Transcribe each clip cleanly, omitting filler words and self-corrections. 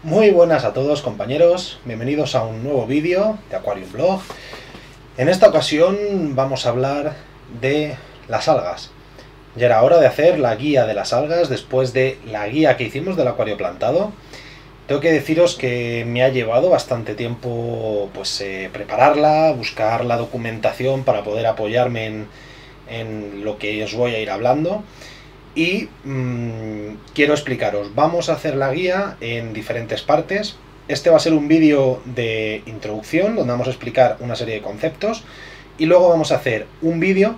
Muy buenas a todos, compañeros, bienvenidos a un nuevo vídeo de Aquarium Blog. En esta ocasión vamos a hablar de las algas. Ya era hora de hacer la guía de las algas después de la guía que hicimos del acuario plantado. Tengo que deciros que me ha llevado bastante tiempo prepararla, buscar la documentación para poder apoyarme en lo que os voy a ir hablando. Y quiero explicaros, vamos a hacer la guía en diferentes partes. Este va a ser un vídeo de introducción donde vamos a explicar una serie de conceptos y luego vamos a hacer un vídeo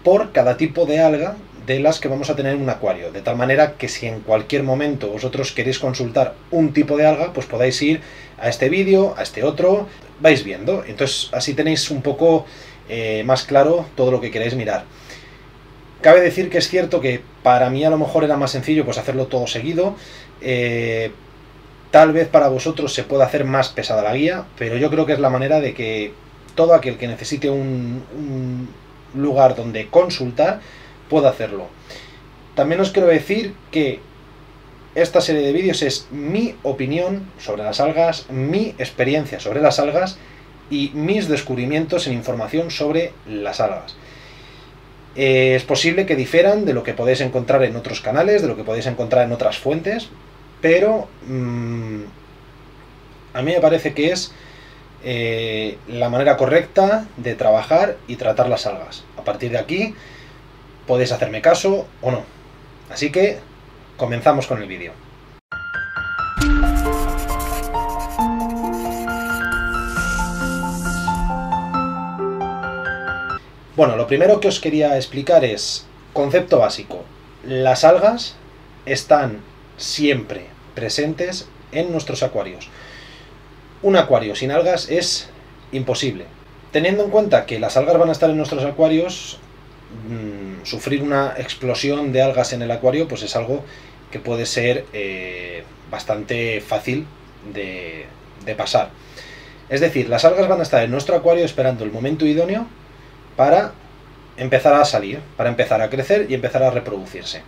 por cada tipo de alga de las que vamos a tener en un acuario, de tal manera que si en cualquier momento vosotros queréis consultar un tipo de alga, pues podáis ir a este vídeo, a este otro, vais viendo, entonces así tenéis un poco más claro todo lo que queréis mirar. Cabe decir que es cierto que para mí a lo mejor era más sencillo pues hacerlo todo seguido. Tal vez para vosotros se pueda hacer más pesada la guía, pero yo creo que es la manera de que todo aquel que necesite un lugar donde consultar pueda hacerlo. También os quiero decir que esta serie de vídeos es mi opinión sobre las algas, mi experiencia sobre las algas y mis descubrimientos en información sobre las algas. Es posible que difieran de lo que podéis encontrar en otros canales, de lo que podéis encontrar en otras fuentes, pero a mí me parece que es la manera correcta de trabajar y tratar las algas. A partir de aquí podéis hacerme caso o no. Así que comenzamos con el vídeo. Bueno, lo primero que os quería explicar es concepto básico. Las algas están siempre presentes en nuestros acuarios. Un acuario sin algas es imposible. Teniendo en cuenta que las algas van a estar en nuestros acuarios, sufrir una explosión de algas en el acuario pues es algo que puede ser bastante fácil de pasar. Es decir, las algas van a estar en nuestro acuario esperando el momento idóneo para empezar a salir, para empezar a crecer y empezar a reproducirse.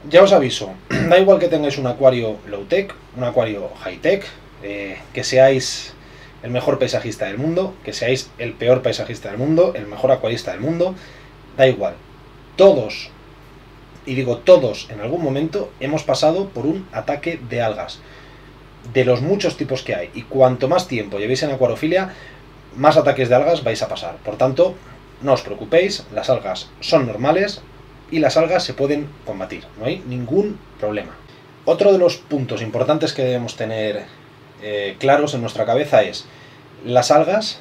Ya os aviso, da igual que tengáis un acuario low-tech, un acuario high-tech, que seáis el mejor paisajista del mundo, que seáis el peor paisajista del mundo, el mejor acuarista del mundo, da igual. Todos, y digo todos en algún momento, hemos pasado por un ataque de algas, de los muchos tipos que hay, y cuanto más tiempo llevéis en acuariofilia, más ataques de algas vais a pasar. Por tanto, no os preocupéis, las algas son normales y las algas se pueden combatir, no hay ningún problema. Otro de los puntos importantes que debemos tener claros en nuestra cabeza es: las algas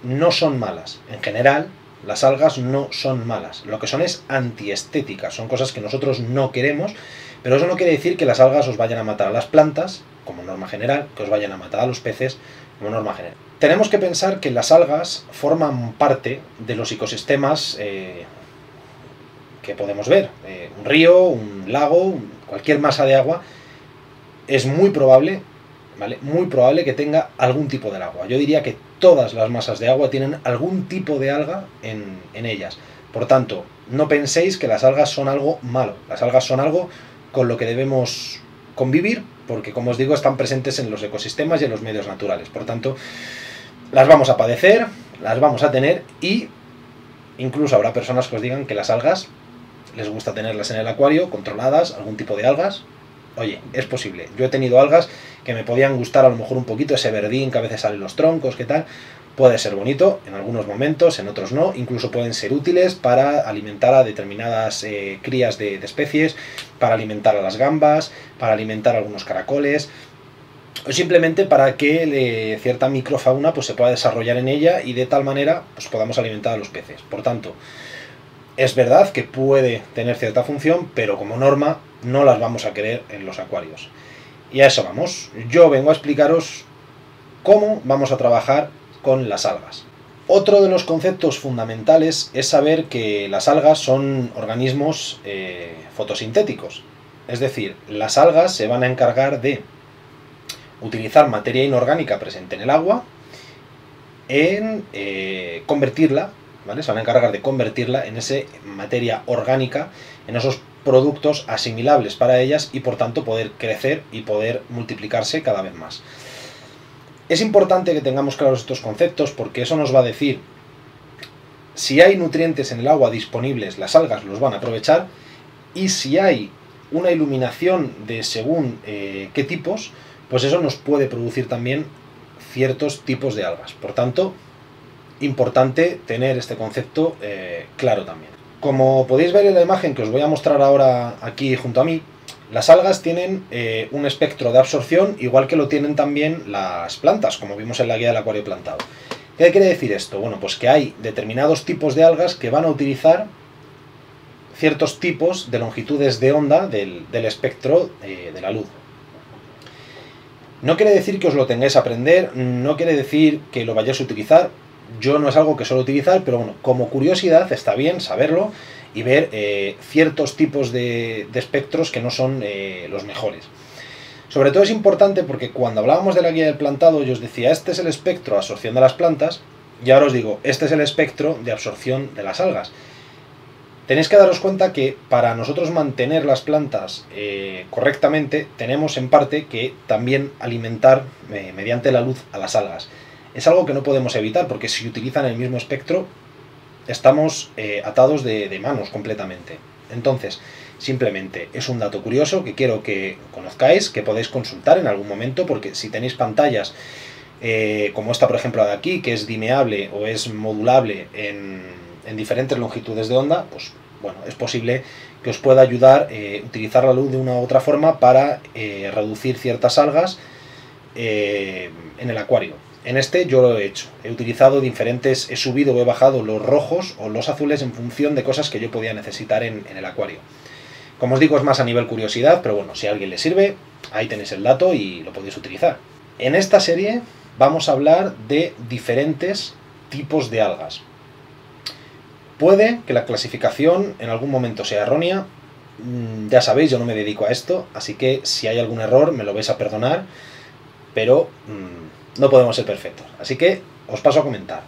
no son malas. En general, las algas no son malas. Lo que son es antiestéticas, son cosas que nosotros no queremos, pero eso no quiere decir que las algas os vayan a matar a las plantas, como norma general, que os vayan a matar a los peces, como norma general. Tenemos que pensar que las algas forman parte de los ecosistemas que podemos ver. Un río, un lago, cualquier masa de agua, es muy probable, ¿vale? Muy probable que tenga algún tipo de agua. Yo diría que todas las masas de agua tienen algún tipo de alga en ellas. Por tanto, no penséis que las algas son algo malo. Las algas son algo con lo que debemos convivir, porque, como os digo, están presentes en los ecosistemas y en los medios naturales. Por tanto, las vamos a padecer, las vamos a tener, y incluso habrá personas que os digan que las algas les gusta tenerlas en el acuario, controladas, algún tipo de algas. Oye, es posible. Yo he tenido algas que me podían gustar a lo mejor un poquito, ese verdín que a veces sale en los troncos, ¿qué tal? Puede ser bonito en algunos momentos, en otros no. Incluso pueden ser útiles para alimentar a determinadas crías de especies, para alimentar a las gambas, para alimentar a algunos caracoles, o simplemente para que cierta microfauna pues se pueda desarrollar en ella y de tal manera pues podamos alimentar a los peces. Por tanto, es verdad que puede tener cierta función, pero como norma no las vamos a querer en los acuarios. Y a eso vamos. Yo vengo a explicaros cómo vamos a trabajar con las algas. Otro de los conceptos fundamentales es saber que las algas son organismos fotosintéticos. Es decir, las algas se van a encargar de utilizar materia inorgánica presente en el agua en convertirla, ¿vale? Se van a encargar de convertirla en esa materia orgánica, en esos productos asimilables para ellas y por tanto poder crecer y poder multiplicarse cada vez más. Es importante que tengamos claros estos conceptos porque eso nos va a decir si hay nutrientes en el agua disponibles, las algas los van a aprovechar, y si hay una iluminación de según qué tipos, pues eso nos puede producir también ciertos tipos de algas. Por tanto, importante tener este concepto claro también. Como podéis ver en la imagen que os voy a mostrar ahora aquí junto a mí, las algas tienen un espectro de absorción igual que lo tienen también las plantas, como vimos en la guía del acuario plantado. ¿Qué quiere decir esto? Bueno, pues que hay determinados tipos de algas que van a utilizar ciertos tipos de longitudes de onda del espectro de la luz. No quiere decir que os lo tengáis a aprender, no quiere decir que lo vayáis a utilizar. Yo no es algo que suelo utilizar, pero bueno, como curiosidad está bien saberlo y ver ciertos tipos de espectros que no son los mejores. Sobre todo es importante porque cuando hablábamos de la guía del plantado yo os decía, este es el espectro de absorción de las plantas, y ahora os digo, este es el espectro de absorción de las algas. Tenéis que daros cuenta que para nosotros mantener las plantas correctamente, tenemos en parte que también alimentar mediante la luz a las algas. Es algo que no podemos evitar, porque si utilizan el mismo espectro, estamos atados de manos completamente. Entonces, simplemente es un dato curioso que quiero que conozcáis, que podéis consultar en algún momento, porque si tenéis pantallas como esta, por ejemplo, de aquí, que es dimeable o es modulable en diferentes longitudes de onda, pues bueno, es posible que os pueda ayudar utilizar la luz de una u otra forma para reducir ciertas algas en el acuario. En este yo lo he hecho, he utilizado diferentes, he subido o he bajado los rojos o los azules en función de cosas que yo podía necesitar en el acuario. Como os digo, es más a nivel curiosidad, pero bueno, si a alguien le sirve, ahí tenéis el dato y lo podéis utilizar. En esta serie vamos a hablar de diferentes tipos de algas. Puede que la clasificación en algún momento sea errónea, ya sabéis, yo no me dedico a esto, así que si hay algún error me lo vais a perdonar, pero no podemos ser perfectos, así que os paso a comentar.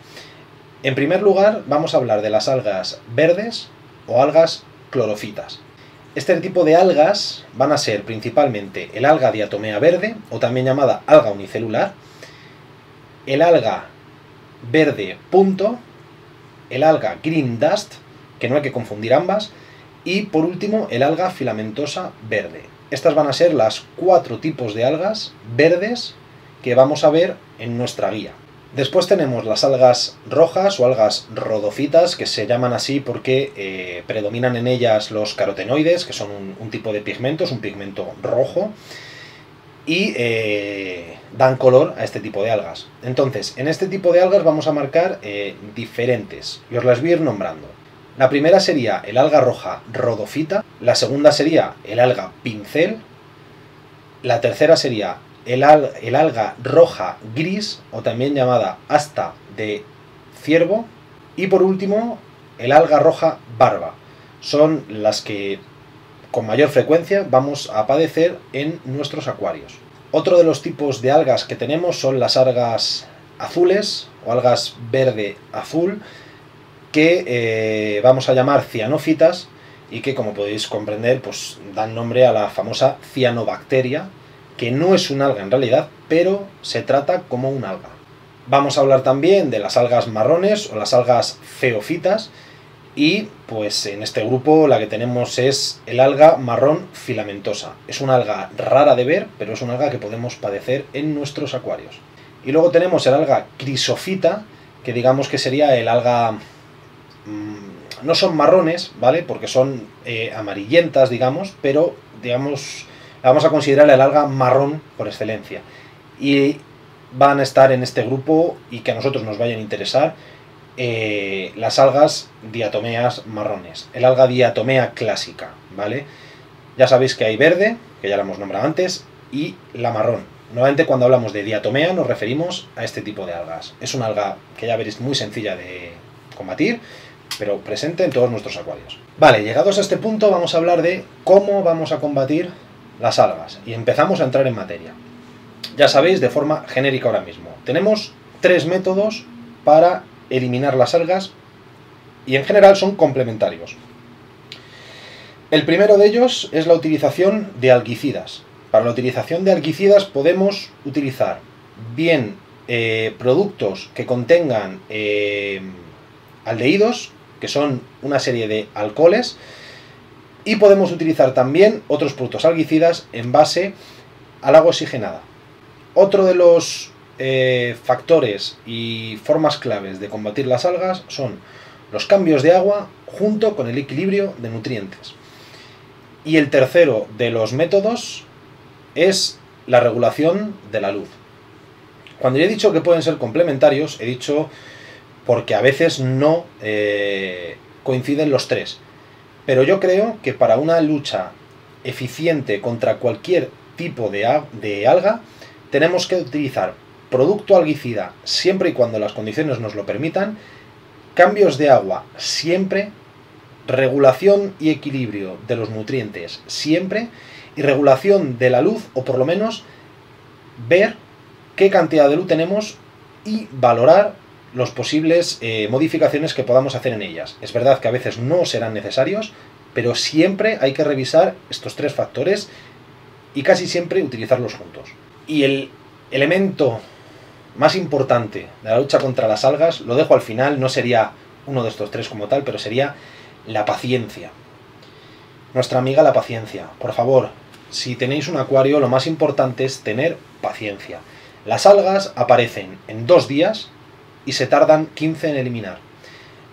En primer lugar, vamos a hablar de las algas verdes o algas clorofitas. Este tipo de algas van a ser principalmente el alga diatomea verde, o también llamada alga unicelular, el alga verde punto, el alga green dust, que no hay que confundir ambas, y por último el alga filamentosa verde. Estas van a ser las 4 tipos de algas verdes que vamos a ver en nuestra guía. Después tenemos las algas rojas o algas rodofitas, que se llaman así porque predominan en ellas los carotenoides, que son un tipo de pigmento, es un pigmento rojo, y dan color a este tipo de algas. Entonces, en este tipo de algas vamos a marcar diferentes, y os las voy a ir nombrando. La primera sería el alga roja rodofita, la segunda sería el alga pincel, la tercera sería el alga roja gris, o también llamada asta de ciervo, y por último el alga roja barba. Son las que con mayor frecuencia vamos a padecer en nuestros acuarios. Otro de los tipos de algas que tenemos son las algas azules o algas verde azul, que vamos a llamar cianófitas, y que, como podéis comprender, pues dan nombre a la famosa cianobacteria, que no es un alga en realidad, pero se trata como un alga. Vamos a hablar también de las algas marrones o las algas feofitas, y pues en este grupo la que tenemos es el alga marrón filamentosa. Es una alga rara de ver, pero es una alga que podemos padecer en nuestros acuarios. Y luego tenemos el alga crisofita, que digamos que sería el alga... no son marrones, ¿vale? Porque son amarillentas, digamos, pero digamos... la vamos a considerar el alga marrón por excelencia, y van a estar en este grupo, y que a nosotros nos vayan a interesar, las algas diatomeas marrones, el alga diatomea clásica, ¿vale? Ya sabéis que hay verde, que ya la hemos nombrado antes, y la marrón. Nuevamente, cuando hablamos de diatomea nos referimos a este tipo de algas. Es una alga que ya veréis muy sencilla de combatir, pero presente en todos nuestros acuarios. Vale, llegados a este punto vamos a hablar de cómo vamos a combatir las algas, y empezamos a entrar en materia. Ya sabéis, de forma genérica ahora mismo, tenemos 3 métodos para eliminar las algas, y en general son complementarios. El primero de ellos es la utilización de algicidas. Para la utilización de algicidas podemos utilizar bien productos que contengan aldehídos, que son una serie de alcoholes, y podemos utilizar también otros productos algicidas en base al agua oxigenada. Otro de los factores y formas claves de combatir las algas son los cambios de agua junto con el equilibrio de nutrientes. Y el tercero de los métodos es la regulación de la luz. Cuando yo he dicho que pueden ser complementarios, he dicho porque a veces no coinciden los tres. Pero yo creo que para una lucha eficiente contra cualquier tipo de alga, tenemos que utilizar producto algicida siempre y cuando las condiciones nos lo permitan, cambios de agua siempre, regulación y equilibrio de los nutrientes siempre, y regulación de la luz, o por lo menos ver qué cantidad de luz tenemos y valorar las posibles modificaciones que podamos hacer en ellas. Es verdad que a veces no serán necesarios, pero siempre hay que revisar estos tres factores y casi siempre utilizarlos juntos. Y el elemento más importante de la lucha contra las algas, lo dejo al final, no sería uno de estos tres como tal, pero sería la paciencia. Nuestra amiga la paciencia. Por favor, si tenéis un acuario, lo más importante es tener paciencia. Las algas aparecen en 2 días y se tardan 15 en eliminar.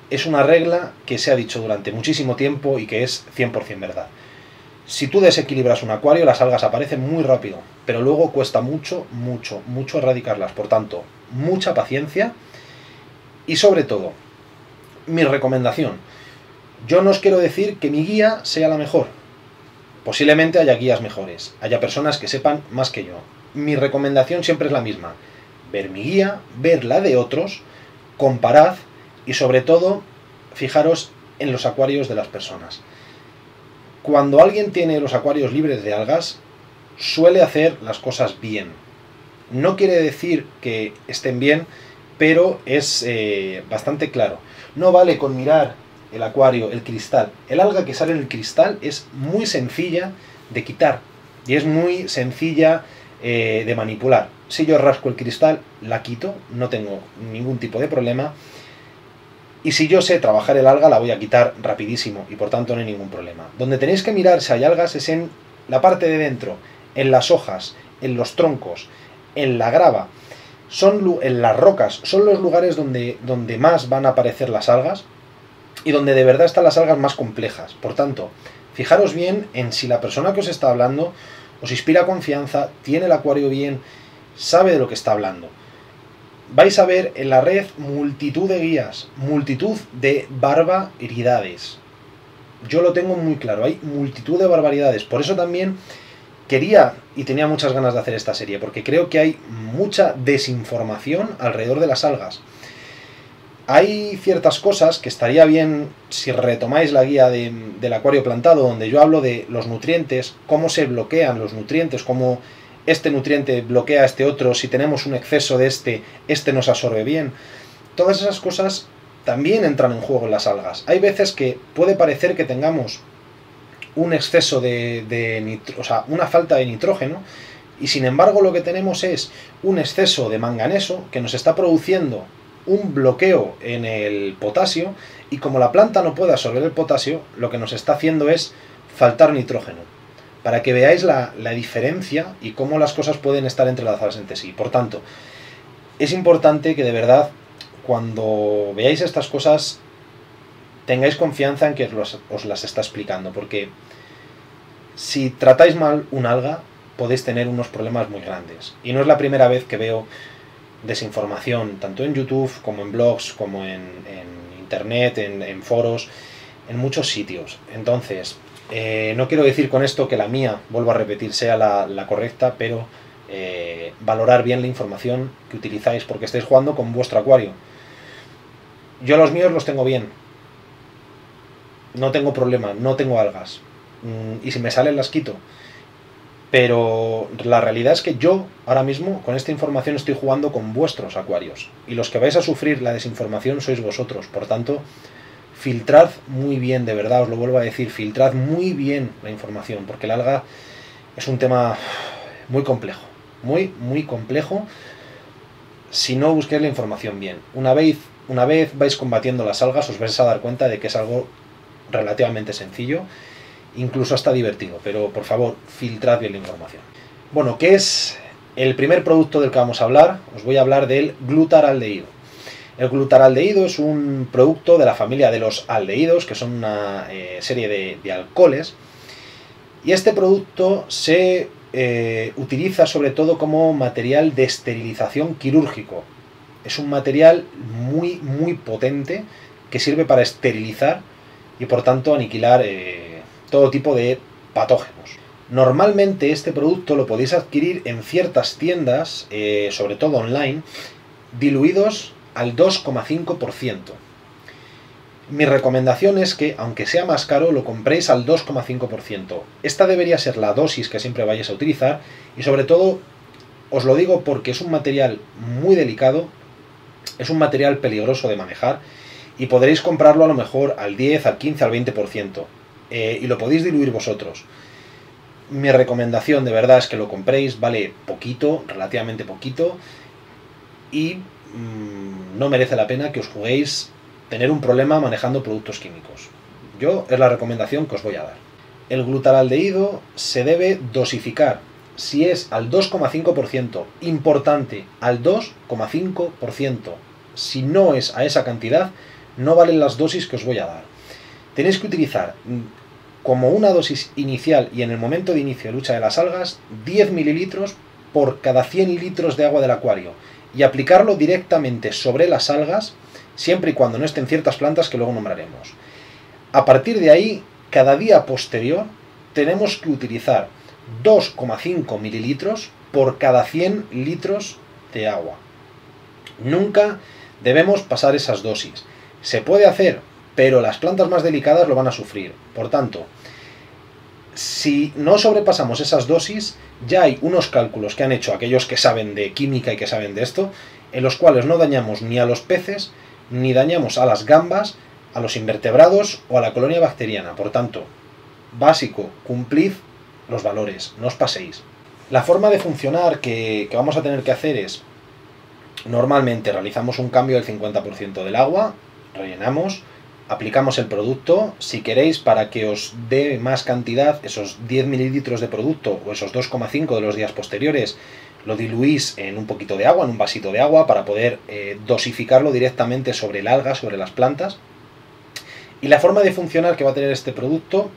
Es una regla que se ha dicho durante muchísimo tiempo y que es 100% verdad. Si tú desequilibras un acuario, las algas aparecen muy rápido, pero luego cuesta mucho erradicarlas. Por tanto, mucha paciencia y sobre todo, mi recomendación. Yo no os quiero decir que mi guía sea la mejor. Posiblemente haya guías mejores, haya personas que sepan más que yo. Mi recomendación siempre es la misma. Ver mi guía, ver la de otros, comparad y sobre todo, fijaros en los acuarios de las personas. Cuando alguien tiene los acuarios libres de algas, suele hacer las cosas bien. No quiere decir que estén bien, pero es bastante claro. No vale con mirar el acuario, el cristal. El alga que sale en el cristal es muy sencilla de quitar y es muy sencilla de manipular. Si yo rasco el cristal, la quito, no tengo ningún tipo de problema. Y si yo sé trabajar el alga, la voy a quitar rapidísimo y por tanto no hay ningún problema. Donde tenéis que mirar si hay algas es en la parte de dentro, en las hojas, en los troncos, en la grava, en las rocas. Son los lugares donde más van a aparecer las algas y donde de verdad están las algas más complejas. Por tanto, fijaros bien en si la persona que os está hablando os inspira confianza, tiene el acuario bien, sabe de lo que está hablando. Vais a ver en la red multitud de guías, multitud de barbaridades. Yo lo tengo muy claro, hay multitud de barbaridades. Por eso también quería y tenía muchas ganas de hacer esta serie, porque creo que hay mucha desinformación alrededor de las algas. Hay ciertas cosas que estaría bien si retomáis la guía del acuario plantado, donde yo hablo de los nutrientes, cómo se bloquean los nutrientes, cómo este nutriente bloquea a este otro, si tenemos un exceso de este nos absorbe bien. Todas esas cosas también entran en juego en las algas. Hay veces que puede parecer que tengamos un exceso una falta de nitrógeno, y sin embargo lo que tenemos es un exceso de manganeso que nos está produciendo un bloqueo en el potasio, y como la planta no puede absorber el potasio, lo que nos está haciendo es faltar nitrógeno. Para que veáis la diferencia y cómo las cosas pueden estar entrelazadas entre sí. Por tanto, es importante que de verdad, cuando veáis estas cosas, tengáis confianza en que os las está explicando, porque si tratáis mal un alga, podéis tener unos problemas muy grandes. Y no es la primera vez que veo desinformación, tanto en YouTube, como en blogs, como en internet, en foros, en muchos sitios. Entonces, no quiero decir con esto que la mía, vuelvo a repetir, sea la correcta, pero valorar bien la información que utilizáis, porque estáis jugando con vuestro acuario. Yo los míos los tengo bien, no tengo problema, no tengo algas, y si me salen las quito. Pero la realidad es que yo ahora mismo con esta información estoy jugando con vuestros acuarios, y los que vais a sufrir la desinformación sois vosotros. Por tanto, filtrad muy bien, de verdad, os lo vuelvo a decir, filtrad muy bien la información, porque el alga es un tema muy complejo, muy complejo si no busquéis la información bien. Una vez vais combatiendo las algas, os vais a dar cuenta de que es algo relativamente sencillo, incluso hasta divertido, pero por favor, filtrad bien la información. Bueno, ¿qué es el primer producto del que vamos a hablar? Os voy a hablar del glutaraldehído. El glutaraldehído es un producto de la familia de los aldehídos, que son una serie de alcoholes, y este producto se utiliza sobre todo como material de esterilización quirúrgico. Es un material muy potente que sirve para esterilizar y por tanto aniquilar todo tipo de patógenos. Normalmente este producto lo podéis adquirir en ciertas tiendas, sobre todo online, diluidos al 2,5%. Mi recomendación es que, aunque sea más caro, lo compréis al 2,5%. Esta debería ser la dosis que siempre vayáis a utilizar y sobre todo, os lo digo porque es un material muy delicado, es un material peligroso de manejar y podréis comprarlo a lo mejor al 10, al 15, al 20%. Y lo podéis diluir vosotros. Mi recomendación de verdad es que lo compréis, vale poquito, relativamente poquito, y no merece la pena que os juguéis tener un problema manejando productos químicos. Yo es la recomendación que os voy a dar. El glutaraldehído se debe dosificar. Si es al 2,5%, importante, al 2,5%. Si no es a esa cantidad, no valen las dosis que os voy a dar. Tenéis que utilizar como una dosis inicial y en el momento de inicio de lucha de las algas 10 mililitros por cada 100 litros de agua del acuario y aplicarlo directamente sobre las algas siempre y cuando no estén ciertas plantas que luego nombraremos. A partir de ahí, cada día posterior tenemos que utilizar 2,5 mililitros por cada 100 litros de agua. Nunca debemos pasar esas dosis. Se puede hacer, pero las plantas más delicadas lo van a sufrir. Por tanto, si no sobrepasamos esas dosis, ya hay unos cálculos que han hecho aquellos que saben de química y que saben de esto, en los cuales no dañamos ni a los peces, ni dañamos a las gambas, a los invertebrados o a la colonia bacteriana. Por tanto, básico, cumplid los valores, no os paséis. La forma de funcionar que vamos a tener que hacer es, normalmente realizamos un cambio del 50% del agua, rellenamos, aplicamos el producto. Si queréis, para que os dé más cantidad, esos 10 mililitros de producto o esos 2,5 de los días posteriores, lo diluís en un poquito de agua, en un vasito de agua, para poder dosificarlo directamente sobre el alga, sobre las plantas. Y la forma de funcionar que va a tener este producto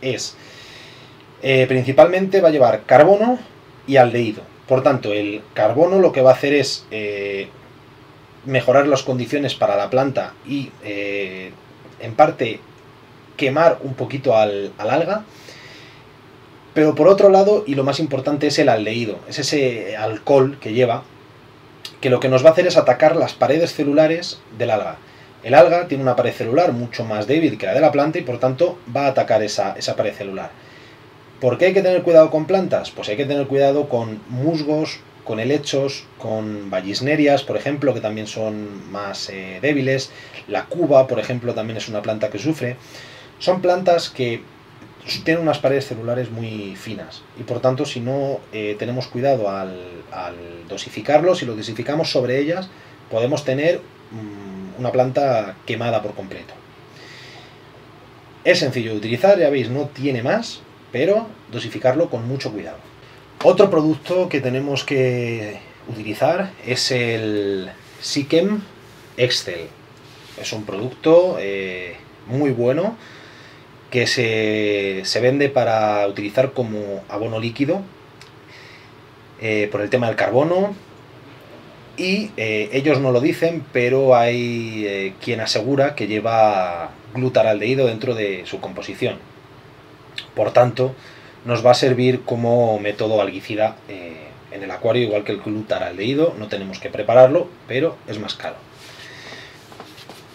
es, principalmente va a llevar carbono y aldehído. Por tanto, el carbono lo que va a hacer es mejorar las condiciones para la planta y, en parte, quemar un poquito al alga. Pero por otro lado, y lo más importante, es el aldehído, es ese alcohol que lleva, que lo que nos va a hacer es atacar las paredes celulares del alga. El alga tiene una pared celular mucho más débil que la de la planta y por tanto va a atacar esa pared celular. ¿Por qué hay que tener cuidado con plantas? Pues hay que tener cuidado con musgos, con helechos, con vallisnerias, por ejemplo, que también son más débiles. La cuba, por ejemplo, también es una planta que sufre. Son plantas que tienen unas paredes celulares muy finas y por tanto, si no tenemos cuidado al dosificarlos, si lo dosificamos sobre ellas, podemos tener una planta quemada por completo. Es sencillo de utilizar, ya veis, no tiene más, pero dosificarlo con mucho cuidado. Otro producto que tenemos que utilizar es el Sickem Excel. Es un producto muy bueno que se vende para utilizar como abono líquido por el tema del carbono y ellos no lo dicen, pero hay quien asegura que lleva glutaraldehído dentro de su composición. Por tanto, nos va a servir como método alguicida en el acuario, igual que el glutaraldehído. No tenemos que prepararlo, pero es más caro.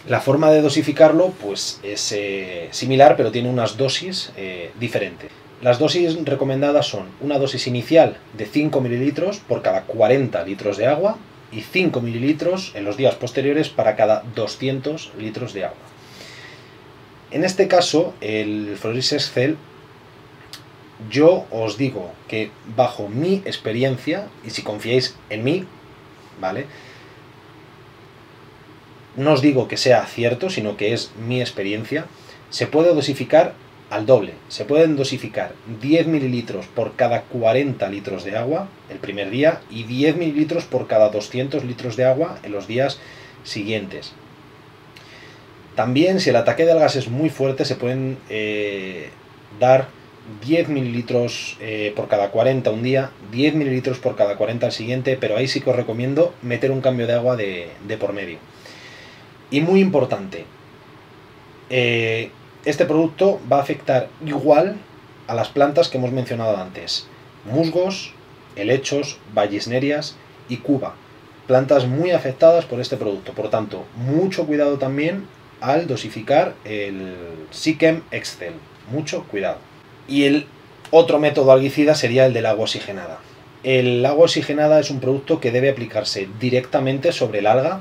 La forma de dosificarlo pues es similar, pero tiene unas dosis diferentes. Las dosis recomendadas son una dosis inicial de 5 mililitros por cada 40 litros de agua y 5 mililitros en los días posteriores para cada 200 litros de agua. En este caso, el Floris Excel, yo os digo que bajo mi experiencia, y si confiáis en mí, ¿vale? No os digo que sea cierto, sino que es mi experiencia, se puede dosificar al doble. Se pueden dosificar 10 mililitros por cada 40 litros de agua el primer día y 10 mililitros por cada 200 litros de agua en los días siguientes. También, si el ataque de algas es muy fuerte, se pueden dar 10 mililitros por cada 40 un día, 10 mililitros por cada 40 al siguiente, pero ahí sí que os recomiendo meter un cambio de agua de por medio. Y muy importante, este producto va a afectar igual a las plantas que hemos mencionado antes: musgos, helechos, vallisnerias y cuba. Plantas muy afectadas por este producto. Por tanto, mucho cuidado también al dosificar el Sikkem Excel. Mucho cuidado. Y el otro método algicida sería el del agua oxigenada. El agua oxigenada es un producto que debe aplicarse directamente sobre el alga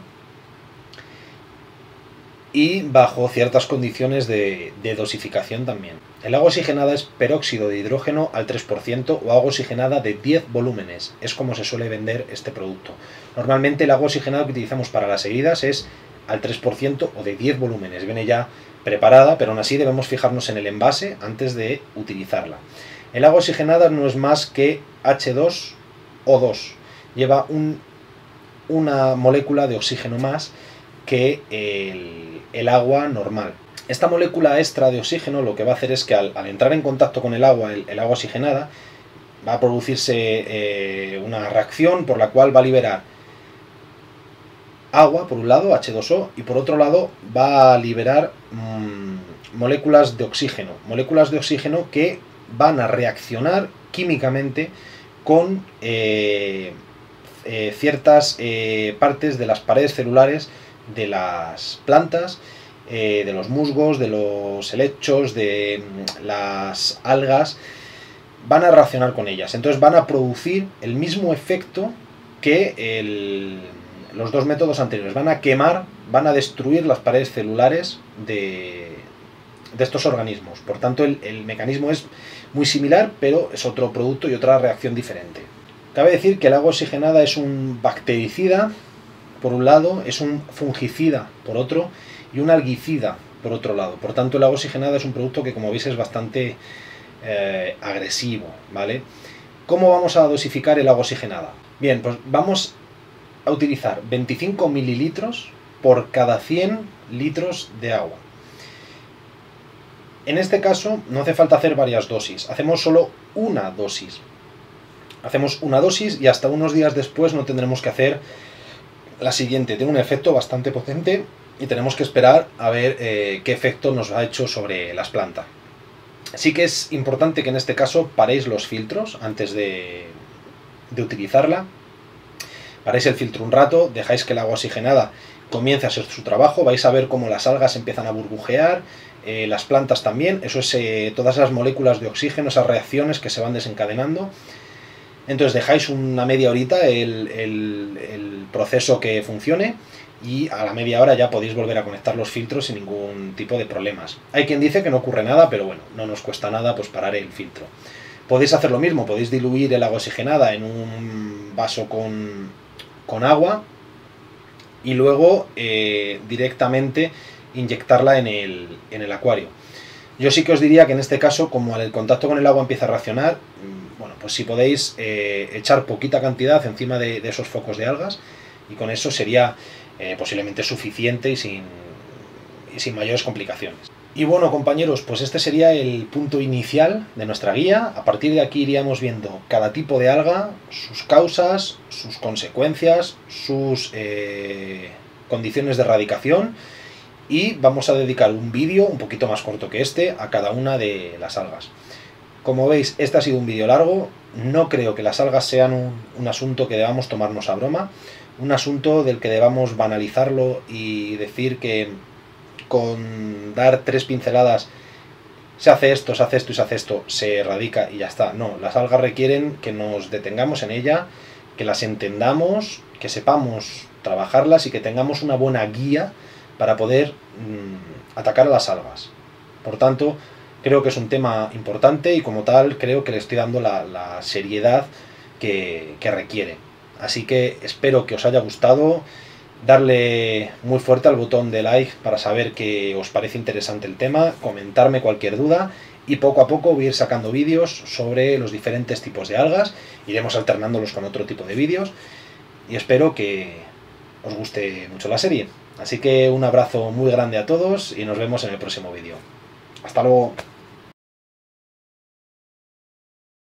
y bajo ciertas condiciones de dosificación también. El agua oxigenada es peróxido de hidrógeno al 3% o agua oxigenada de 10 volúmenes. Es como se suele vender este producto. Normalmente el agua oxigenada que utilizamos para las heridas es al 3% o de 10 volúmenes. Viene ya preparada, pero aún así debemos fijarnos en el envase antes de utilizarla. El agua oxigenada no es más que H2O2. Lleva una molécula de oxígeno más que el agua normal. Esta molécula extra de oxígeno lo que va a hacer es que al entrar en contacto con el agua oxigenada, va a producirse una reacción por la cual va a liberar agua, por un lado, H2O, y por otro lado va a liberar moléculas de oxígeno que van a reaccionar químicamente con ciertas partes de las paredes celulares de las plantas, de los musgos, de los helechos, de las algas. Van a reaccionar con ellas, entonces van a producir el mismo efecto que los dos métodos anteriores. Van a quemar, van a destruir las paredes celulares de estos organismos. Por tanto, el mecanismo es muy similar, pero es otro producto y otra reacción diferente. Cabe decir que el agua oxigenada es un bactericida, por un lado, es un fungicida, por otro, y un algicida, por otro lado. Por tanto, el agua oxigenada es un producto que, como veis, es bastante agresivo, ¿vale? ¿Cómo vamos a dosificar el agua oxigenada? Bien, pues vamos a utilizar 25 mililitros por cada 100 litros de agua. En este caso no hace falta hacer varias dosis, hacemos solo una dosis. Hacemos una dosis y hasta unos días después no tendremos que hacer la siguiente. Tiene un efecto bastante potente y tenemos que esperar a ver qué efecto nos ha hecho sobre las plantas. Sí que es importante que en este caso paréis los filtros antes de utilizarla. Paráis el filtro un rato, dejáis que el agua oxigenada comience a hacer su trabajo, vais a ver cómo las algas empiezan a burbujear, las plantas también, eso es todas esas moléculas de oxígeno, esas reacciones que se van desencadenando. Entonces dejáis una media horita el proceso que funcione y a la media hora ya podéis volver a conectar los filtros sin ningún tipo de problemas. Hay quien dice que no ocurre nada, pero bueno, no nos cuesta nada pues parar el filtro. Podéis hacer lo mismo, podéis diluir el agua oxigenada en un vaso con agua y luego directamente inyectarla en el acuario. Yo sí que os diría que en este caso, como el contacto con el agua empieza a reaccionar, bueno, pues si podéis echar poquita cantidad encima de esos focos de algas, y con eso sería posiblemente suficiente y sin mayores complicaciones. Y bueno, compañeros, pues este sería el punto inicial de nuestra guía. A partir de aquí iríamos viendo cada tipo de alga, sus causas, sus consecuencias, sus condiciones de erradicación, y vamos a dedicar un vídeo un poquito más corto que este a cada una de las algas. Como veis, este ha sido un vídeo largo. No creo que las algas sean un asunto que debamos tomarnos a broma, un asunto del que debamos banalizarlo y decir que con dar 3 pinceladas se hace esto, se hace esto y se hace esto, se erradica y ya está. No, las algas requieren que nos detengamos en ella, que las entendamos, que sepamos trabajarlas y que tengamos una buena guía para poder atacar a las algas. Por tanto, creo que es un tema importante y como tal creo que le estoy dando la seriedad que requiere. Así que espero que os haya gustado, darle muy fuerte al botón de like para saber que os parece interesante el tema, comentarme cualquier duda y poco a poco voy a ir sacando vídeos sobre los diferentes tipos de algas, iremos alternándolos con otro tipo de vídeos y espero que os guste mucho la serie. Así que un abrazo muy grande a todos y nos vemos en el próximo vídeo. Hasta luego.